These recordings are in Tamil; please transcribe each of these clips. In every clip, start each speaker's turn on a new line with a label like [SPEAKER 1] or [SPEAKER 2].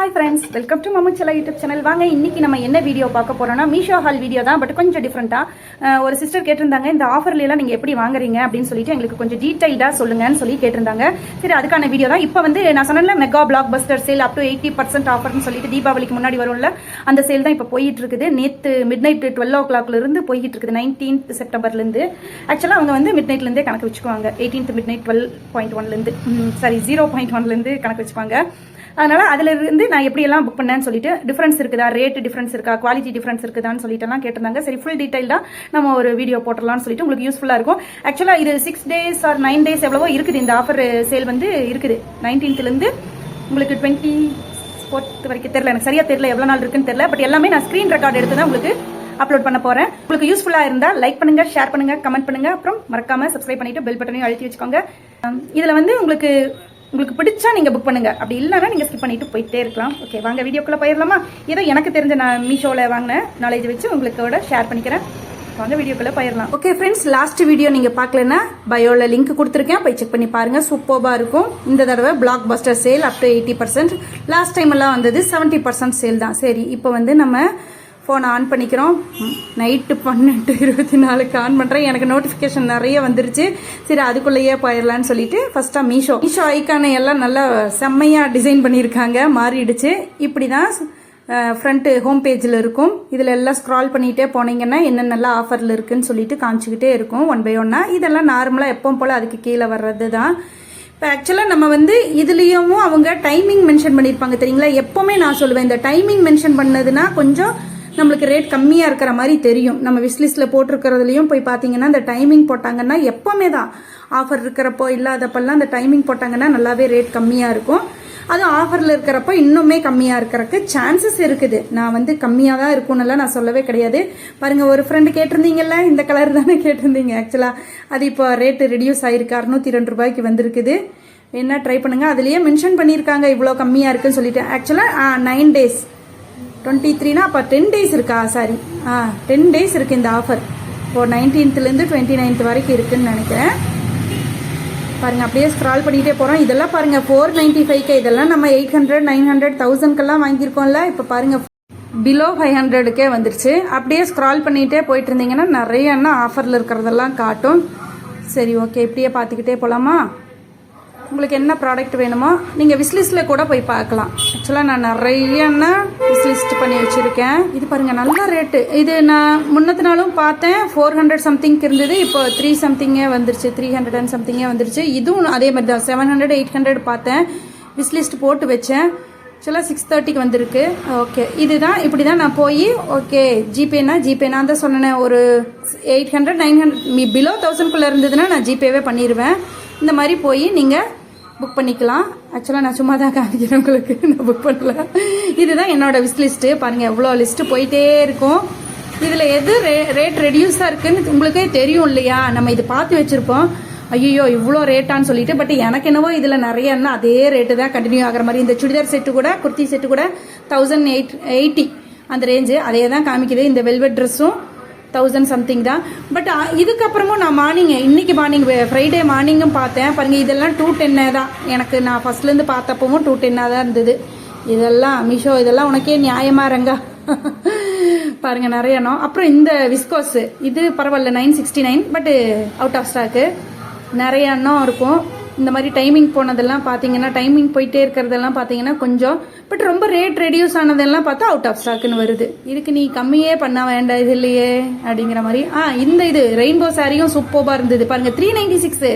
[SPEAKER 1] ஹாய் ஃப்ரெண்ட்ஸ், வெல்கம் டு மம்முச்சலா யூடியூப் சேனல். வாங்க இன்னைக்கு நம்ம என்ன வீடியோ பார்க்க போறோம்னா மீஷோ ஹால் வீடியோ தான். பட் கொஞ்சம் டிஃப்ரெண்ட்டாக ஒரு சிஸ்டர் கேட்டிருந்தாங்க, இந்த ஆஃபர்லாம் நீங்கள் எப்படி வாங்குறீங்க அப்படின்னு சொல்லிட்டு எங்களுக்கு கொஞ்சம் டீட்டெயில்டாக சொல்லுங்கன்னு சொல்லி கேட்டிருந்தாங்க. சரி, அதுக்கான வீடியோ தான். இப்போ வந்து நான் சொன்னேன்ல, mega black Bastar sale up to 80% ஆஃபர்னு சொல்லிட்டு தீபாவளிக்கு முன்னாடி வரும்ல, அந்த சேல் தான் இப்போ போயிட்டு இருக்குது. நேற்று மிட் நைட் 12 o'clockலேருந்து போயிட்டு இருக்குது, 19th செப்டம்பர்லேருந்து. ஆக்சுவலாக அவங்க வந்து மிட் நைட்லேருந்தே கணக்கு வச்சுக்குவாங்க. 18th மிட் நைட் 12.1லேருந்து சாரி 0.1லேருந்து கணக்கு வச்சுப்பாங்க. அதனால் அதிலிருந்து நான் எப்படியெல்லாம் புக் பண்ணேன்னு சொல்லிட்டு டிஃப்ரென்ஸ் இருக்குதா, ரேட் டிஃப்ரென்ஸ் இருக்கா, குவாலிட்டி டிஃப்ரென்ஸ் இருக்குதான்னு சொல்லிட்டுலாம் கேட்டிருந்தாங்க. சரி, ஃபுல் டீட்டெயில்டாக நம்ம ஒரு வீடியோ போட்டுடலாம்னு சொல்லிட்டு உங்களுக்கு யூஸ்ஃபுல்லாக இருக்கும். ஆக்சுவலாக இது 6 days ஆர் 9 days எவ்வளவோ இருக்குது. இந்த ஆஃபர் சேல் வந்து இருக்குது 19th உங்களுக்கு 24th வரைக்கும் தெரியல, எனக்கு சரியாக தெரியல எவ்வளோ நாள் இருக்குன்னு தெரியல. பட் எல்லாமே நான் ஸ்க்ரீன் ரெக்கார்ட் எடுத்து தான் உங்களுக்கு அப்லோட் பண்ண போகிறேன். உங்களுக்கு யூஸ்ஃபுல்லாக இருந்தால் லைக் பண்ணுங்கள், ஷேர் பண்ணுங்கள், கமெண்ட் பண்ணுங்கள். அப்புறம் மறக்காமல் சப்ஸ்கிரைப் பண்ணிவிட்டு பெல் பட்டனையும் அழுத்தி வச்சுக்கோங்க. இதில் வந்து உங்களுக்கு பிடிச்சா நீங்கள் புக் பண்ணுங்கள், அப்படி இல்லைன்னா நீங்கள் ஸ்கிப் பண்ணிட்டு போயிட்டே இருக்கலாம். ஓகே, வாங்க வீடியோக்குள்ளே போயிடலாமா? ஏதோ எனக்கு தெரிஞ்ச நான் மீஷோவில் வாங்கின நாலேஜ் வச்சு உங்களுக்கோட ஷேர் பண்ணிக்கிறேன். வாங்க வீடியோக்குள்ளே போயிடலாம். ஓகே ஃப்ரெண்ட்ஸ், லாஸ்ட் வீடியோ நீங்கள் பார்க்கலன்னா பயோவில் லிங்க் கொடுத்துருக்கேன், போய் செக் பண்ணி பாருங்கள். சூப்பராக இருக்கும். இந்த தடவை black Bastar sale up to 80%. Last time எல்லாம் வந்தது 70% சேல் தான். சரி, இப்போ வந்து நம்ம ஃபோனை ஆன் பண்ணிக்கிறோம். நைட்டு 12:24 ஆன் பண்ணுறேன். எனக்கு நோட்டிஃபிகேஷன் நிறைய வந்துருச்சு. சரி, அதுக்குள்ளேயே போயிடலான்னு சொல்லிட்டு ஃபஸ்ட்டாக மீஷோ ஐக்கானை எல்லாம் நல்லா செம்மையாக டிசைன் பண்ணியிருக்காங்க, மாறிடுச்சு. இப்படி தான் ஃப்ரண்ட்டு ஹோம் பேஜில் இருக்கும். இதில் எல்லாம் ஸ்க்ரால் பண்ணிகிட்டே போனீங்கன்னா என்னென்னலாம் ஆஃபரில் இருக்குன்னு சொல்லிட்டு காமிச்சிக்கிட்டே இருக்கும் ஒன் பை ஒன்னா. இதெல்லாம் நார்மலாக எப்பவும் போல் அதுக்கு கீழே வர்றது தான். இப்போ ஆக்சுவலாக நம்ம வந்து இதுலேயும் அவங்க டைமிங் மென்ஷன் பண்ணியிருப்பாங்க தெரியுங்களா. எப்போவுமே நான் சொல்லுவேன், இந்த டைமிங் மென்ஷன் பண்ணதுன்னா கொஞ்சம் நம்மளுக்கு ரேட் கம்மியாக இருக்கிற மாதிரி தெரியும். நம்ம விஷ்லிஸ்ட்டில் போட்டிருக்கிறதுலையும் போய் பார்த்தீங்கன்னா இந்த டைமிங் போட்டாங்கன்னா எப்போவுமே தான் ஆஃபர் இருக்கிறப்போ இல்லாதப்பெல்லாம் அந்த டைமிங் போட்டாங்கன்னா நல்லாவே ரேட் கம்மியாக இருக்கும். அதுவும் ஆஃபரில் இருக்கிறப்போ இன்னுமே கம்மியாக இருக்கிறதுக்கு சான்சஸ் இருக்குது. நான் வந்து கம்மியாக தான் இருக்கும்னுலாம் நான் சொல்லவே கிடையாது. பாருங்கள், ஒரு ஃப்ரெண்டு கேட்டிருந்தீங்கல்ல, இந்த கலர் தானே கேட்டிருந்தீங்க. ஆக்சுவலாக அது இப்போ ரேட்டு ரெடியூஸ் ஆகிருக்கு, 602 வந்திருக்குது. என்ன ட்ரை பண்ணுங்கள். அதுலேயே மென்ஷன் பண்ணியிருக்காங்க இவ்வளோ கம்மியாக இருக்குன்னு சொல்லிட்டு. ஆக்சுவலாக 9 days 23னா அப்போ 10 days இருக்கா? சாரி, 10 days இருக்குது இந்த ஆஃபர். இப்போ 19th 29th வரைக்கும் இருக்குன்னு நினைக்கிறேன். பாருங்கள், அப்படியே ஸ்க்ரால் பண்ணிகிட்டே போகிறோம். இதெல்லாம் பாருங்கள் 495 இதெல்லாம் நம்ம 800 900 1000 வாங்கியிருக்கோம்ல. இப்போ பாருங்கள் பிலோ 500 வந்துருச்சு. அப்படியே ஸ்க்ரால் பண்ணிகிட்டே போயிட்டு இருந்தீங்கன்னா நிறைய ஆஃபரில் இருக்கிறதெல்லாம் காட்டும். சரி, ஓகே, இப்படியே பார்த்துக்கிட்டே போகலாமா? உங்களுக்கு என்ன ப்ராடக்ட் வேணுமோ நீங்கள் விஷ்லிஸ்ட்டில் கூட போய் பார்க்கலாம். ஆக்சுவலாக நான் நிறைய விஷ்லிஸ்ட் பண்ணி வச்சுருக்கேன். இது பாருங்கள், நல்ல ரேட்டு. இது நான் முன்னத்து நாளும் பார்த்தேன் 400 something இருந்தது. இப்போ 3 something வந்துருச்சு, 300 something வந்துருச்சு. இதுவும் அதே மாதிரி தான் 700 800 பார்த்தேன். விஷ்லிஸ்ட் போட்டு வச்சேன். ஆக்சுவலாக 630 வந்திருக்கு. ஓகே, இதுதான் இப்படி தான் நான் போய் ஓகே ஜிபே நான் தான் சொன்னேன். ஒரு 800 900 பிலோ 1000 இருந்ததுன்னா நான் ஜிபேவே பண்ணிடுவேன். இந்த மாதிரி போய் நீங்கள் புக் பண்ணிக்கலாம். ஆக்சுவலாக நான் சும்மா தான் காமிக்கிறேன் உங்களுக்கு, நான் புக் பண்ணல. இதுதான் என்னோடய விஷ்லிஸ்ட்டு. பாருங்கள், எவ்வளோ லிஸ்ட்டு போயிட்டே இருக்கும். இதில் எது ரேட் ரெடியூஸாக இருக்குதுன்னு உங்களுக்கே தெரியும் இல்லையா. நம்ம இது பார்த்து வச்சுருப்போம், ஐயோ இவ்வளோ ரேட்டான்னு சொல்லிட்டு. பட் எனக்கு என்னவோ இதில் நிறைய அதே ரேட்டு தான் கண்டினியூ ஆகிற மாதிரி. இந்த சுடிதார் செட்டு கூட, குர்த்தி செட்டு கூட 1080 அந்த ரேஞ்சு அதே தான் காமிக்குது. இந்த வெல்வெட் ட்ரெஸ்ஸும் 1000 something தான். பட் இதுக்கப்புறமும் நான் இன்னைக்கு மார்னிங் ஃப்ரைடே மார்னிங்கும் பார்த்தேன். பாருங்கள், இதெல்லாம் 210 தான். எனக்கு நான் ஃபர்ஸ்ட்லேருந்து பார்த்தப்பவும் 210 தான் இருந்தது. இதெல்லாம் மீஷோ இதெல்லாம் உனக்கே நியாயமாக இருங்க. பாருங்கள், நிறைய அப்புறம் இந்த விஸ்கோஸ் இது பரவாயில்ல 969, பட் அவுட் ஆஃப் ஸ்டாக்கு. நிறைய இருக்கும். இந்த மாதிரி டைமிங் போனதெல்லாம் பார்த்தீங்கன்னா, டைமிங் போயிட்டே இருக்கிறதெல்லாம் பார்த்தீங்கன்னா கொஞ்சம், பட் ரொம்ப ரேட் ரெடியூஸ் ஆனதெல்லாம் பார்த்தா அவுட் ஆஃப் ஸ்டாக்குன்னு வருது. இதுக்கு நீ கம்மியே பண்ண வேண்டாம் இது இல்லையே அப்படிங்கிற மாதிரி. இந்த இது ரெயின்போ சாரியும் சூப்பராக இருந்தது. பாருங்கள் 396.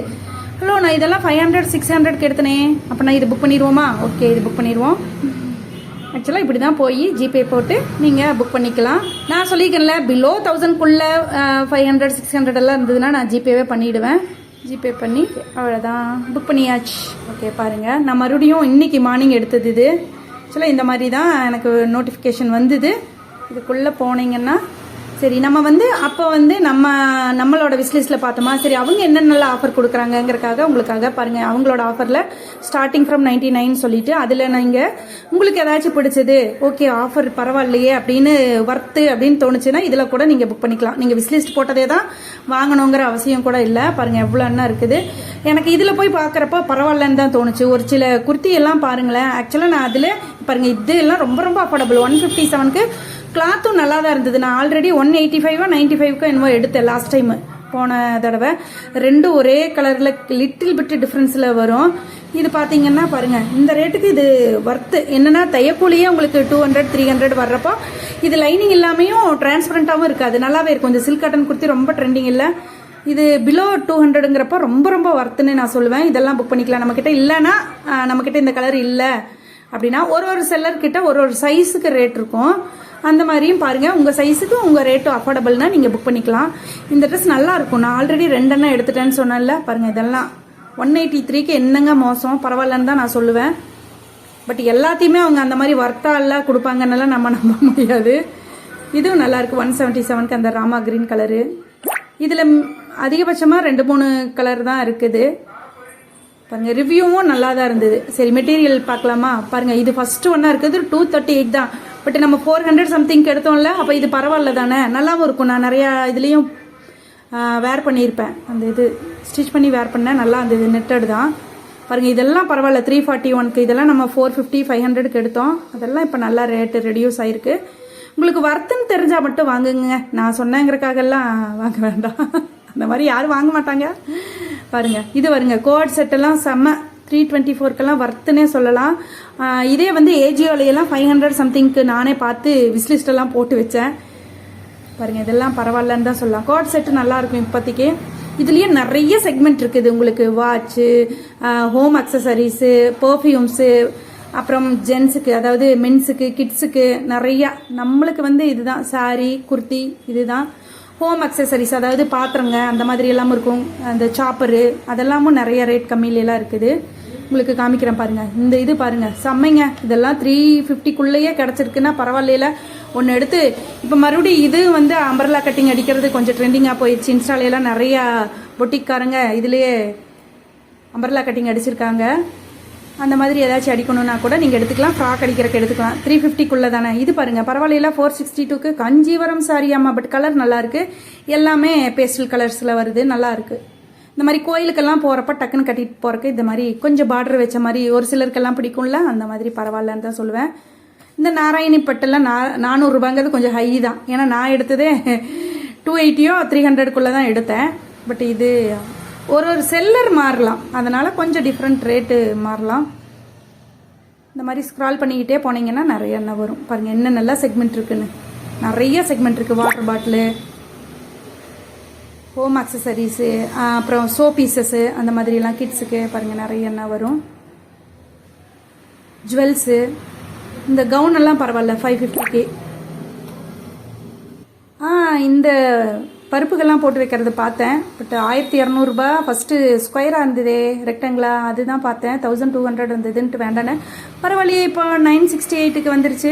[SPEAKER 1] ஹலோ, நான் இதெல்லாம் 500 600 எடுத்தனே. அப்போ நான் இது புக் பண்ணிடுவோமா? ஓகே, இது புக் பண்ணிடுவோம். ஆக்சுவலாக இப்படி தான் போய் ஜிபே போட்டு நீங்கள் புக் பண்ணிக்கலாம். நான் சொல்லிக்கிறேன்ல, பிலோ 1000 500 600 எல்லாம் இருந்ததுன்னா நான் ஜிபேவே பண்ணிவிடுவேன். ஜிபே பண்ணி அவ்வளோதான், புக் பண்ணியாச்சு. ஓகே, பாருங்கள், நான் மறுபடியும் இன்றைக்கி மார்னிங் எடுத்தது இது. ஆக்சுவலாக இந்த மாதிரி தான் எனக்கு நோட்டிஃபிகேஷன் வந்தது. இதுக்குள்ளே போனீங்கன்னா சரி நம்ம வந்து அப்போ வந்து நம்மளோட விஸ்லிஸ்ட்டில் பார்த்தோமா, சரி அவங்க என்னென்னலாம் ஆஃபர் கொடுக்குறாங்கங்கிறக்காக உங்களுக்காக பாருங்கள். அவங்களோட ஆஃபரில் ஸ்டார்டிங் ஃப்ரம் 99 சொல்லிட்டு அதில் நீங்கள் உங்களுக்கு ஏதாச்சும் பிடிச்சது, ஓகே ஆஃபர் பரவாயில்லையே அப்படின்னு ஒர்த்து அப்படின்னு தோணுச்சுன்னா இதில் கூட நீங்கள் புக் பண்ணிக்கலாம். நீங்கள் விஸ்லிஸ்ட் போட்டதே தான் வாங்கணுங்கிற அவசியம் கூட இல்லை. பாருங்கள் எவ்வளோ என்ன இருக்குது. எனக்கு இதில் போய் பார்க்குறப்ப பரவாயில்லன்னு தான் தோணுச்சு. ஒரு சில குர்த்தி எல்லாம் பாருங்களேன். ஆக்சுவலாக நான் அதில் பாருங்கள் இது எல்லாம் ரொம்ப ரொம்ப அஃபோர்டபுள். 157க்கு கிளாத்தும் நல்லா தான் இருந்தது. நான் ஆல்ரெடி 185 95 என்னமோ எடுத்தேன் லாஸ்ட் டைம் போன தடவை. ரெண்டும் ஒரே கலரில் லிட்டில் பிட்டு டிஃப்ரென்ஸில் வரும். இது பார்த்தீங்கன்னா பாருங்கள் இந்த ரேட்டுக்கு இது ஒர்த்து. என்னென்னா தையக்கூலியே உங்களுக்கு 200 300 வர்றப்போ இது லைனிங் இல்லாமையும் டிரான்ஸ்பரண்ட்டாகவும் இருக்காது, நல்லாவே இருக்கும். இந்த சில்க் காட்டன் குர்த்தி ரொம்ப ட்ரெண்டிங் இல்லை. இது பிலோ 200ங்கிறப்ப ரொம்ப ரொம்ப ஒர்த்துன்னு நான் சொல்லுவேன். இதெல்லாம் புக் பண்ணிக்கலாம். நம்மக்கிட்ட இல்லைன்னா, நம்மக்கிட்ட இந்த கலர் இல்லை அப்படின்னா ஒரு செல்லர்கிட்ட ஒரு சைஸுக்கு ரேட் இருக்கும். அந்த மாதிரியும் பாருங்கள், உங்கள் சைஸுக்கு உங்கள் ரேட்டு அஃபோர்டபுள்னா நீங்கள் புக் பண்ணிக்கலாம். இந்த ட்ரெஸ் நல்லா இருக்கும். நான் ஆல்ரெடி 2 எடுத்துட்டேன்னு சொன்னேன்ல. பாருங்கள் இதெல்லாம் 183க்கு என்னங்க மோசம், பரவாயில்லன்னு தான் நான் சொல்லுவேன். பட் எல்லாத்தையுமே அவங்க அந்த மாதிரி வர்த்தாலாம் கொடுப்பாங்கன்னெல்லாம் நம்ம நம்ப முடியாது. இதுவும் நல்லாயிருக்கு. 177க்கு அந்த ராமா கிரீன் கலரு. இதில் அதிகபட்சமாக 2-3 கலர் தான் இருக்குது. பாருங்கள் ரிவ்யூவும் நல்லா தான் இருந்தது. சரி மெட்டீரியல் பார்க்கலாமா? பாருங்கள் இது ஃபஸ்ட்டு ஒன்றா இருக்குது 238 தான். பட் நம்ம 400 சம்திங்க்கு எடுத்தோம்ல, அப்போ இது பரவாயில்ல தானே, நல்லாவும் இருக்கும். நான் நிறையா இதுலேயும் வேர் பண்ணியிருப்பேன். அந்த இது ஸ்டிச் பண்ணி வேர் பண்ணேன், நல்லா இருந்தது. நெட்டட் தான். பாருங்கள் இதெல்லாம் பரவாயில்ல. 341க்கு இதெல்லாம் நம்ம 450 500க்கு எடுத்தோம். அதெல்லாம் இப்போ நல்லா ரேட்டு ரெடியூஸ் ஆகிருக்கு. உங்களுக்கு வர்த்துன்னு தெரிஞ்சால் மட்டும் வாங்குங்க. நான் சொன்னேங்கிறக்காகலாம் வாங்க வேண்டாம். அந்த மாதிரி யாரும் வாங்க மாட்டாங்க. பாருங்கள் இது வருங்க கோட் செட்டெல்லாம் செம்ம. 324க்கெல்லாம் வர்த்துனே சொல்லலாம். இதே வந்து ஏஜியோலையெல்லாம் 500 சம்திங்க்கு நானே பார்த்து விஸ்லிஸ்டெல்லாம் போட்டு வச்சேன். பாருங்கள் இதெல்லாம் பரவாயில்லன்னு தான் சொல்லலாம். கோட் செட்டு நல்லாயிருக்கும் இப்போதைக்கு. இதுலேயே நிறைய செக்மெண்ட் இருக்குது உங்களுக்கு. வாட்ச்சு, ஹோம் அக்சசரிஸு, பர்ஃப்யூம்ஸு, அப்புறம் ஜென்ஸுக்கு அதாவது மென்ஸுக்கு கிட்ஸுக்கு நிறையா. நம்மளுக்கு வந்து இதுதான் சாரீ குர்த்தி. இதுதான் ஹோம் அக்சசரிஸ், அதாவது பாத்திரங்க அந்த மாதிரி எல்லாமும் இருக்கும். அந்த சாப்பரு அதெல்லாமும் நிறைய ரேட் கம்மியிலலாம் இருக்குது. உங்களுக்கு காமிக்கிறேன் பாருங்கள். இந்த இது பாருங்கள் செம்மைங்க. இதெல்லாம் 350க்குள்ளேயே கிடச்சிருக்குன்னா பரவாயில்ல. ஒன்று எடுத்து இப்போ மறுபடியும் இது வந்து அம்பர்லா கட்டிங் அடிக்கிறது கொஞ்சம் ட்ரெண்டிங்காக போயிடுச்சு. இன்ஸ்டாலையெல்லாம் நிறையா பொட்டிக்காரங்க இதுலேயே அம்பர்லா கட்டிங் அடிச்சிருக்காங்க. அந்த மாதிரி ஏதாச்சும் அடிக்கணும்னா கூட நீங்கள் எடுத்துக்கலாம். ஃப்ராக் அடிக்கிறக்கு எடுத்துக்கலாம். 350க்குள்ளே தானே. இது பாருங்கள் பரவாயில்ல. 462க்கு கஞ்சிவரம் சாரியாமா. பட் கலர் நல்லாயிருக்கு. எல்லாமே பேஸ்டல் கலர்ஸில் வருது, நல்லாயிருக்கு. இந்த மாதிரி கோயிலுக்கெல்லாம் போகிறப்ப டக்குன்னு கட்டிட்டு போகிறக்கு இந்த மாதிரி கொஞ்சம் பார்டர் வச்ச மாதிரி ஒரு சிலருக்கெல்லாம் பிடிக்கும்ல, அந்த மாதிரி பரவாயில்லன்னு தான் சொல்லுவேன். இந்த நாராயணி பட்டெல்லாம் 400 ரூபாங்கிறது கொஞ்சம் ஹை தான். ஏன்னா நான் எடுத்ததே 280 300க்குள்ளே தான் எடுத்தேன். பட் இது ஒரு செல்லர் மாறலாம், அதனால் கொஞ்சம் டிஃப்ரெண்ட் ரேட்டு மாறலாம். இந்த மாதிரி ஸ்க்ரால் பண்ணிக்கிட்டே போனீங்கன்னா நிறைய என்ன வரும் பாருங்கள். என்ன நல்லா செக்மெண்ட் இருக்குன்னு நிறைய செக்மெண்ட் இருக்குது. வாட்டர் பாட்டிலு, ஹோம் அக்சசரிஸு, அப்புறம் சோ பீசஸ்ஸு, அந்த மாதிரிலாம் கிட்ஸுக்கு பாருங்கள் நிறைய என்ன வரும். ஜுவல்ஸு, இந்த கவுன் எல்லாம் பரவாயில்ல 550க்கு. இந்த பருப்புகள்லாம் போட்டு வைக்கிறது பார்த்தேன். பட் 1200 ரூபா. ஃபஸ்ட்டு ஸ்கொயராக இருந்ததே, ரெக்டாங்கிளா, அதுதான் பார்த்தேன். 1200 இருந்ததுன்ட்டு வேண்டானே. பரவாயில்லையே இப்போ 968க்கு வந்துருச்சு.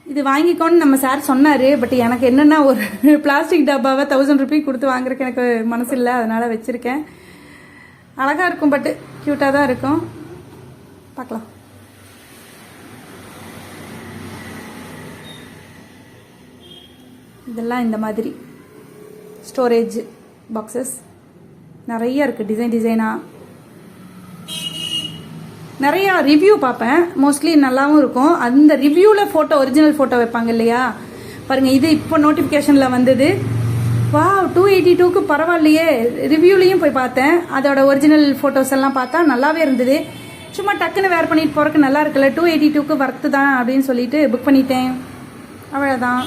[SPEAKER 1] இது வாங்கிக்கோன்னு நம்ம சார் சொன்னார். பட் எனக்கு என்னென்னா ஒரு பிளாஸ்டிக் டப்பாவை 1000 ரூபாய் கொடுத்து வாங்குறதுக்கு எனக்கு மனசு இல்லை. அதனால் வச்சுருக்கேன். அழகாக இருக்கும், பட்டு க்யூட்டாக தான் இருக்கும். பார்க்கலாம். இதெல்லாம் இந்த மாதிரி ஸ்டோரேஜ் பாக்ஸஸ் நிறைய இருக்குது. டிசைனாக நிறையா ரிவ்யூ பார்ப்பேன். மோஸ்ட்லி நல்லாவும் இருக்கும். அந்த ரிவ்யூவில் ஃபோட்டோ, ஒரிஜினல் ஃபோட்டோ வைப்பாங்க இல்லையா? பாருங்கள் இது இப்போ நோட்டிஃபிகேஷனில் வந்தது. வா 282க்கு பரவாயில்லையே. ரிவ்யூலையும் போய் பார்த்தேன். அதோட ஒரிஜினல் ஃபோட்டோஸ் எல்லாம் பார்த்தா நல்லாவே இருந்தது. சும்மா டக்குன்னு வேர் பண்ணிட்டு போகிறதுக்கு நல்லா இருக்குல்ல. 282க்கு ஒர்த்து தான் அப்படின்னு சொல்லிட்டு புக் பண்ணிட்டேன். அவ்வளோதான்.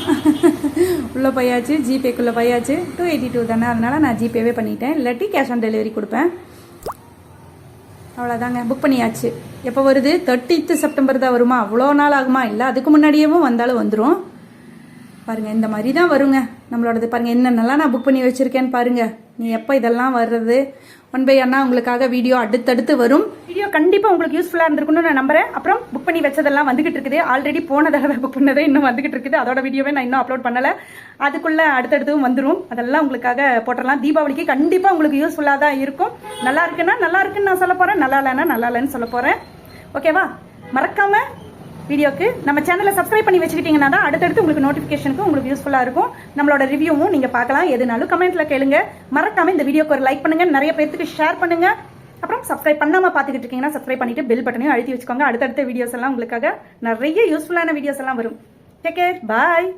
[SPEAKER 1] உள்ளே போயாச்சு, ஜிபேக்குள்ளே போயாச்சு. 282 தானே, அதனால் நான் ஜிபேவே பண்ணிட்டேன். இல்லாட்டி கேஷ் ஆன் டெலிவரி கொடுப்பேன். அவ்வளோதாங்க, புக் பண்ணியாச்சு. எப்போ வருது? 30th செப்டம்பர் தான் வருமா? அவ்வளோ நாள் ஆகுமா? இல்லை அதுக்கு முன்னாடியேவும் வந்தாலும் வந்துடும். பாருங்கள் இந்த மாதிரி தான் வருங்க நம்மளோடது. பாருங்கள் என்னென்னலாம் நான் புக் பண்ணி வச்சுருக்கேன்னு பாருங்கள். நீ எப்போ இதெல்லாம் வர்றது? ஒன் பை அண்ணா உங்களுக்காக வீடியோ அடுத்தடுத்து வரும். வீடியோ கண்டிப்பாக உங்களுக்கு யூஸ்ஃபுல்லாக இருந்திருக்குன்னு நான் நம்புறேன். அப்புறம் புக் பண்ணி வச்சதெல்லாம் வந்துகிட்டு இருக்குது. ஆல்ரெடி போன தடவை புக் பண்ணதே இன்னும் வந்துகிட்டு இருக்குது. அதோட வீடியோவே நான் இன்னும் அப்லோட் பண்ணலை. அதுக்குள்ளே அடுத்தடுத்தும் வந்துடும். அதெல்லாம் உங்களுக்காக போட்டுடலாம். தீபாவளிக்கு கண்டிப்பாக உங்களுக்கு யூஸ்ஃபுல்லாக தான் இருக்கும். நல்லா இருக்குன்னா நல்லா இருக்குன்னு நான் சொல்ல போகிறேன், நல்லா இல்லைன்னா நல்லா இல்லைன்னு சொல்ல போகிறேன். ஓகேவா? மறக்காம வீடியோக்கு நம்ம சேனலை சப்ஸ்கிரைப் பண்ணி வச்சுக்கிட்டீங்கன்னா தான் அடுத்தடுத்து உங்களுக்கு நோட்டிஃபிகேஷனுக்கு உங்களுக்கு யூஸ்ஃபுல்லாக இருக்கும். நம்மளோட ரிவ்யூவும் நீங்கள் பார்க்கலாம். எதுனாலும் கமெண்ட்டில் கேளுங்க. மறக்காம இந்த வீடியோக்கு ஒரு லைக் பண்ணுங்க, நிறைய பேருக்கு ஷேர் பண்ணுங்க. அப்புறம் சப்ஸ்கிரைப் பண்ணாமல் பார்த்துக்கிட்டு இருக்கீங்கன்னா சப்ஸ்கிரைப் பண்ணிட்டு பெல் பட்டனையும் அழுத்தி வச்சுக்கோங்க. அடுத்தடுத்த வீடியோஸ் எல்லாம் உங்களுக்காக நிறைய யூஸ்ஃபுல்லான வீடியோஸ் எல்லாம் வரும். டேக் கேர், பாய்.